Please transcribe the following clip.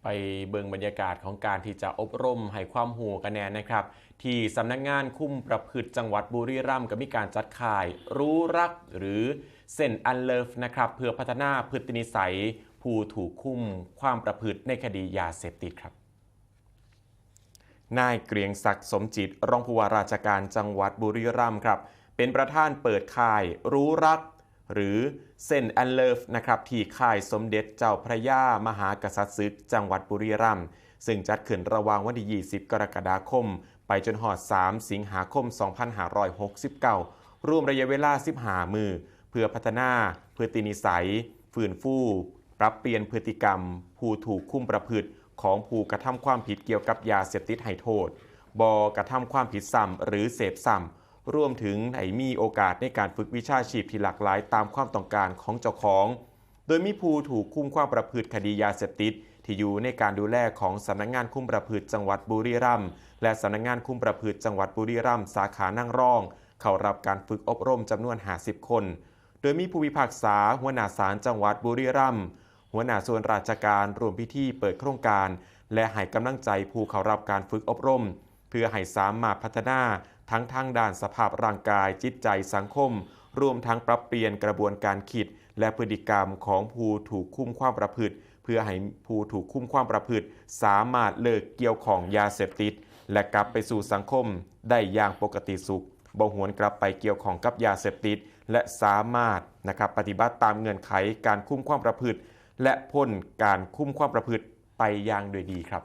ไปเบิ่งบรรยากาศของการที่จะอบรมให้ความรู้กันแน่นะครับที่สำนักงานคุมประพฤติจังหวัดบุรีรัมย์ก็มีการจัดค่ายรู้รักหรือเส้นอันเลิฟนะครับเพื่อพัฒนาพฤตินิสัยผู้ถูกคุมความประพฤติในคดียาเสพติดครับนายเกรียงศักดิ์สมจิตรองผู้ว่าราชการจังหวัดบุรีรัมย์ครับเป็นประธานเปิดค่ายรู้รักหรือเส้นแอนเลิฟนะครับที่ค่ายสมเด็จเจ้าพระยามหากษัตริย์ศึกจังหวัดบุรีรัมย์ซึ่งจัดขึ้นระหว่างวันที่ 20 กรกฎาคมไปจนหอด 3 สิงหาคม 2569 รวมระยะเวลา 15 มือเพื่อพัฒนาพฤตินิสัยฟื้นฟูปรับเปลี่ยนพฤติกรรมผู้ถูกคุมประพฤติของผู้กระทำความผิดเกี่ยวกับยาเสพติดให้โทษบ่กระทำความผิดซ้ำหรือเสพซ้ำรวมถึงให้มีโอกาสในการฝึกวิชาชีพที่หลากหลายตามความต้องการของเจ้าของโดยมีผู้ถูกคุมความประพฤติคดียาเสพติดที่อยู่ในการดูแลของสำนักงานคุมประพฤติจังหวัดบุรีรัมย์และสำนักงานคุมประพฤติจังหวัดบุรีรัมย์สาขานั่งร่องเข้ารับการฝึกอบรมจำนวน 50 คนโดยมีผู้พิพากษาหัวหน้าศาลจังหวัดบุรีรัมย์หัวหน้าส่วนราชการรวมพิธีเปิดโครงการและให้กำลังใจผู้เข้ารับการฝึกอบรมเพื่อให้สามารถพัฒนาทั้งทางด้านสภาพร่างกายจิตใจสังคมรวมทั้งปรับเปลี่ยนกระบวนการคิดและพฤติกรรมของผู้ถูกคุมความประพฤติเพื่อให้ผู้ถูกคุมความประพฤติสามารถเลิกเกี่ยวของยาเสพติดและกลับไปสู่สังคมได้อย่างปกติสุขบ่หวนกลับไปเกี่ยวของกับยาเสพติดและสามารถปฏิบัติตามเงื่อนไขการคุมความประพฤติและพ้นการคุมความประพฤติไปอย่างโดยดีครับ